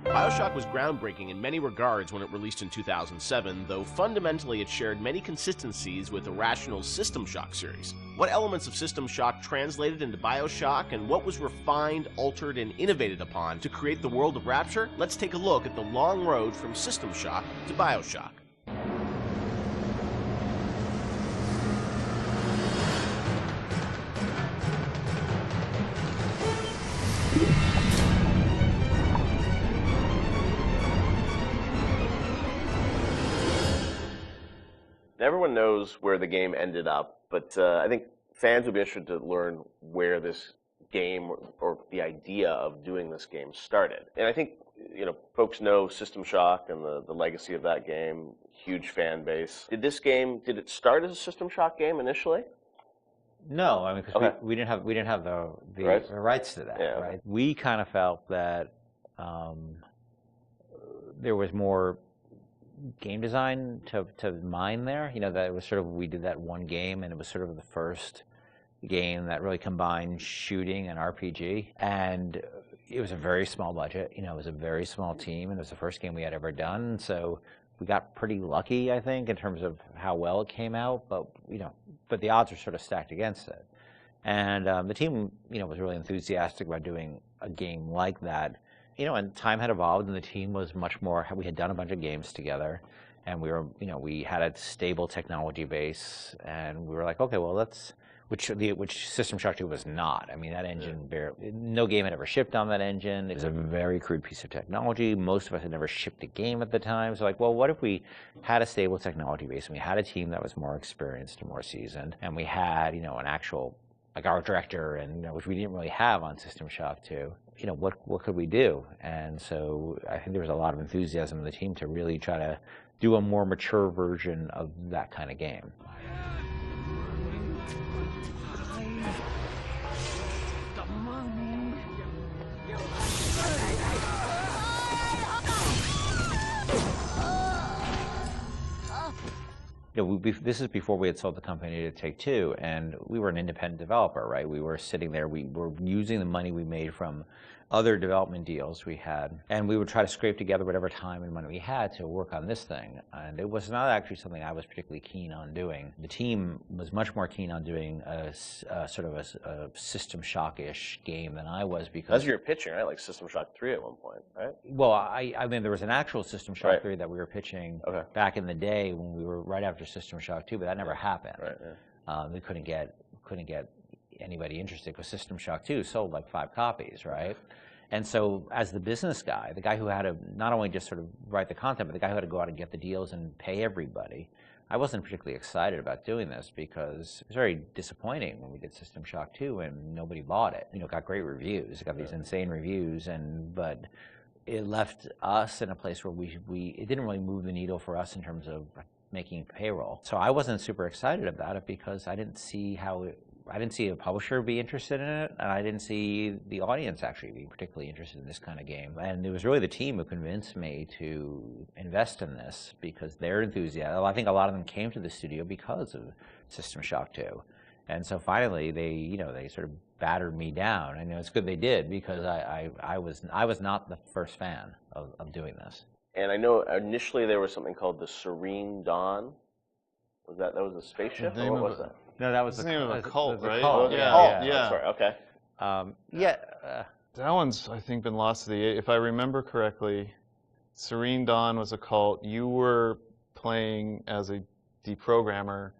BioShock was groundbreaking in many regards when it released in 2007, though fundamentally it shared many consistencies with Irrational's System Shock series. What elements of System Shock translated into BioShock, and what was refined, altered, and innovated upon to create the world of Rapture? Let's take a look at the long road from System Shock to BioShock. Everyone knows where the game ended up, but I think fans would be interested to learn where this game or the idea of doing this game started. And I think, you know, folks know System Shock and the legacy of that game, huge fan base. Did it start as a System Shock game initially? No, I mean, because we didn't have the rights to that, yeah, right? We kind of felt that there was more game design to mine there. You know, that it was sort of, we did that one game, and it was sort of the first game that really combined shooting and RPG. And it was a very small budget. You know, it was a very small team, and it was the first game we had ever done. So we got pretty lucky, I think, in terms of how well it came out. But you know, but the odds were sort of stacked against it. And the team, you know, was really enthusiastic about doing a game like that. You know, and time had evolved, and the team was much more. We had done a bunch of games together, and we were, you know, we had a stable technology base, and we were like, okay, well, which System Shock 2 was not. I mean, that engine, no game had ever shipped on that engine. It was a very crude piece of technology. Most of us had never shipped a game at the time. So like, well, what if we had a stable technology base, and we had a team that was more experienced and more seasoned, and we had, you know, an actual, like, art director, and, you know, which we didn't really have on System Shock 2. You know, what could we do? And so I think there was a lot of enthusiasm in the team to really try to do a more mature version of that kind of game. You know, this is before we had sold the company to Take-Two, and we were an independent developer, right? We were sitting there, we were using the money we made from other development deals we had, and we would try to scrape together whatever time and money we had to work on this thing. And it was not actually something I was particularly keen on doing. The team was much more keen on doing a sort of a System Shock-ish game than I was, because... That's your pitching, right? Like System Shock 3 at one point, right? Well, I mean, there was an actual System Shock 3 that we were pitching back in the day when we were right after System Shock 2, but that never happened. Right, yeah. We couldn't get anybody interested, because System Shock 2 sold like 5 copies, right? And so as the business guy, the guy who had to not only just sort of write the content, but the guy who had to go out and get the deals and pay everybody, I wasn't particularly excited about doing this, because it was very disappointing when we did System Shock 2 and nobody bought it. You know, it got great reviews. It got these insane reviews, but it left us in a place where it didn't really move the needle for us in terms of making payroll. So I wasn't super excited about it, because I didn't see a publisher be interested in it, and I didn't see the audience actually be particularly interested in this kind of game. And it was really the team who convinced me to invest in this, because they're enthusiastic. I think a lot of them came to the studio because of System Shock 2. And so finally they sort of battered me down. And it's good they did, because I was not the first fan of doing this. And I know initially there was something called the Serene Dawn. That was a spaceship, or what was that? No, that was the name of a cult, right? Cult. Yeah. That's right. Okay. That one's, I think, been lost to the... If I remember correctly, Serene Dawn was a cult. You were playing as a deprogrammer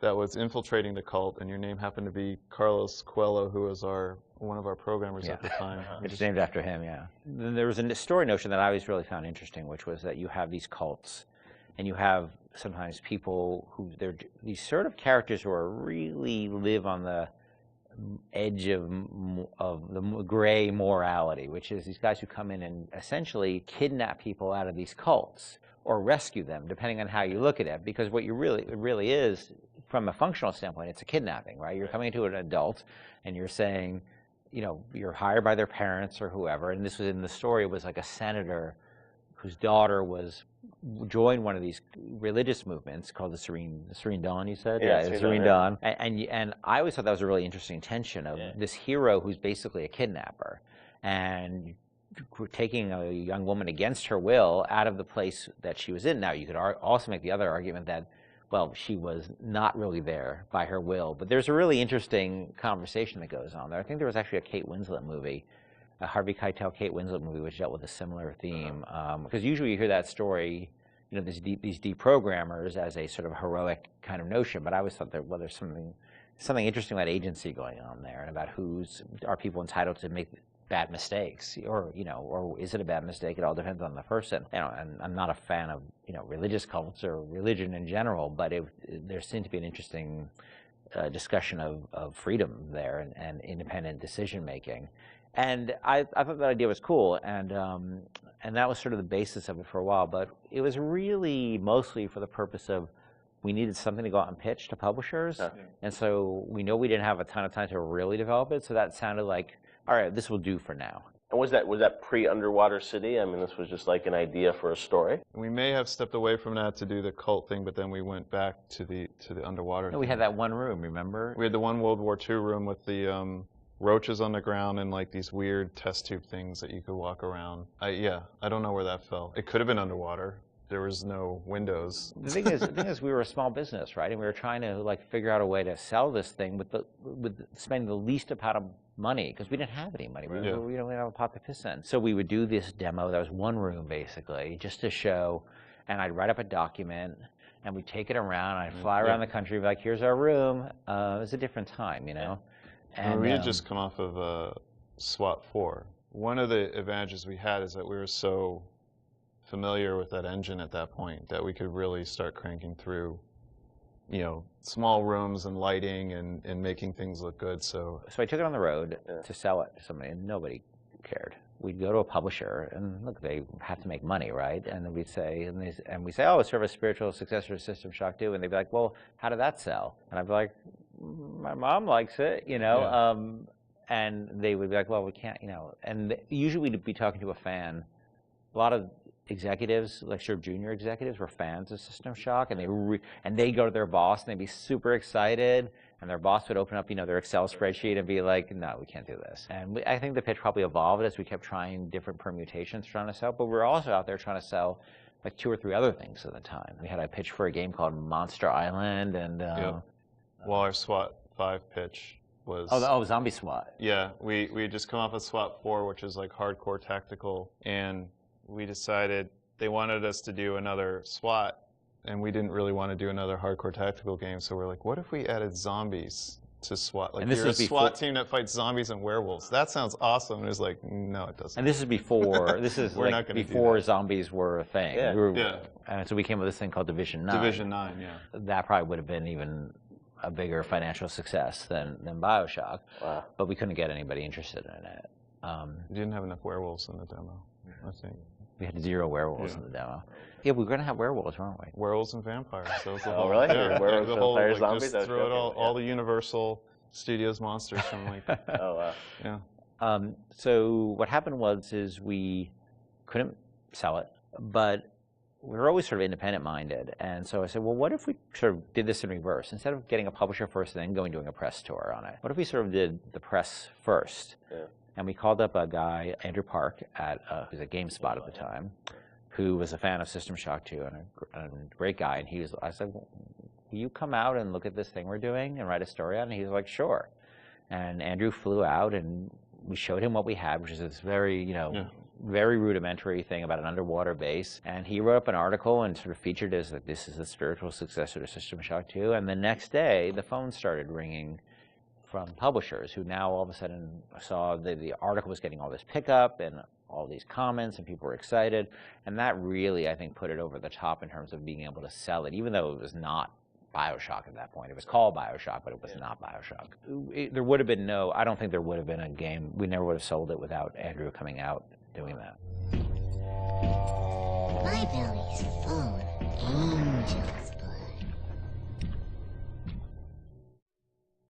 that was infiltrating the cult, and your name happened to be Carlos Coelho, who was one of our programmers at the time. It's named after him, yeah. Then there was a story notion that I always really found interesting, which was that you have these cults, and you have sometimes people who, they're these sort of characters who are really live on the edge of the gray morality, which is these guys who come in and essentially kidnap people out of these cults, or rescue them, depending on how you look at it. Because what it really is, from a functional standpoint, it's a kidnapping, right? You're coming to an adult, and you're saying, you know, you're hired by their parents or whoever, and this was in the story, it was like a senator whose daughter joined one of these religious movements called the Serene Dawn, you said? Yeah, the Serene Dawn. And I always thought that was a really interesting tension of this hero who's basically a kidnapper. And taking a young woman against her will out of the place that she was in. Now, you could also make the other argument that, well, she was not really there by her will. But there's a really interesting conversation that goes on there. I think there was actually a Kate Winslet movie, a Harvey Keitel Kate Winslet movie, which dealt with a similar theme. Because usually you hear that story, you know, these deprogrammers as a sort of heroic kind of notion. But I always thought that, well, there's something interesting about agency going on there, and about are people entitled to make bad mistakes, or is it a bad mistake? It all depends on the person. You know, and I'm not a fan of religious cults or religion in general, but there seemed to be an interesting discussion of freedom there and independent decision making, and I thought that idea was cool, and that was sort of the basis of it for a while. But it was really mostly for the purpose of, we needed something to go out and pitch to publishers, and so we know we didn't have a ton of time to really develop it. So that sounded like, all right, this will do for now. And was that pre-Underwater City? I mean, this was just like an idea for a story. We may have stepped away from that to do the cult thing, but then we went back to the underwater. No, we had that one room, remember? We had the one World War II room with the roaches on the ground and like these weird test tube things that you could walk around. I don't know where that fell. It could have been underwater. There was no windows. The thing is, we were a small business, right? And we were trying to like figure out a way to sell this thing with spending the least amount of money, because we didn't have any money. We didn't have a pot to piss in. So we would do this demo. That was one room basically, just to show. And I'd write up a document, and we'd take it around. I'd fly around the country, be like, "Here's our room." It was a different time, And we had just come off of SWAT 4. One of the advantages we had is that we were so familiar with that engine at that point that we could really start cranking through, small rooms and lighting and making things look good. So I took it on the road to sell it to somebody, and nobody cared. We'd go to a publisher, and look, they have to make money, right? And we'd say, we say, oh, it's sort of a spiritual successor to System Shock 2, and they'd be like, well, how did that sell? And I'd be like, my mom likes it, and they would be like, well, we can't, and usually we'd be talking to a fan. A lot of executives, like sort of junior executives, were fans of System Shock, and they go to their boss and they'd be super excited, and their boss would open up, their Excel spreadsheet and be like, "No, we can't do this." And I think the pitch probably evolved as we kept trying different permutations trying to sell. But we're also out there trying to sell like 2 or 3 other things at the time. We had a pitch for a game called Monster Island, and well, our SWAT 5 pitch was Zombie SWAT. Yeah, we had just come off of SWAT 4, which is like hardcore tactical, and we decided they wanted us to do another SWAT, and we didn't really want to do another hardcore tactical game. So we're like, what if we added zombies to SWAT? Like, you're a SWAT team that fights zombies and werewolves. That sounds awesome. And it was like, no, it doesn't. And this is before. This is like before zombies were a thing. Yeah. And so we came with this thing called Division 9. Division 9, yeah. That probably would have been even a bigger financial success than BioShock. Wow. But we couldn't get anybody interested in it. We didn't have enough werewolves in the demo, I think. We had 0 werewolves in the demo. Yeah, we were going to have werewolves, weren't we? Werewolves and vampires. So it was the whole, really? Yeah, werewolves, the whole, vampires, like, zombies? just throw it all the Universal Studios monsters from like... Oh, wow. Yeah. So what happened is we couldn't sell it, but we were always sort of independent-minded. And so I said, well, what if we sort of did this in reverse? Instead of getting a publisher first and then doing a press tour on it, what if we sort of did the press first? Yeah. And we called up a guy, Andrew Park, who was at GameSpot at the time, who was a fan of System Shock 2 and a great guy. And I said, well, will you come out and look at this thing we're doing and write a story on it? And he was like, sure. And Andrew flew out, and we showed him what we had, which is this very, very rudimentary thing about an underwater base. And he wrote up an article and sort of featured it as like, this is the spiritual successor to System Shock 2. And the next day, the phone started ringing from publishers who now all of a sudden saw the article was getting all this pickup and all these comments, and people were excited. And that really, I think, put it over the top in terms of being able to sell it, even though it was not BioShock at that point. It was called BioShock, but it was not BioShock. There would have been I don't think there would have been a game. We never would have sold it without Andrew coming out doing that. My belly's full of angels.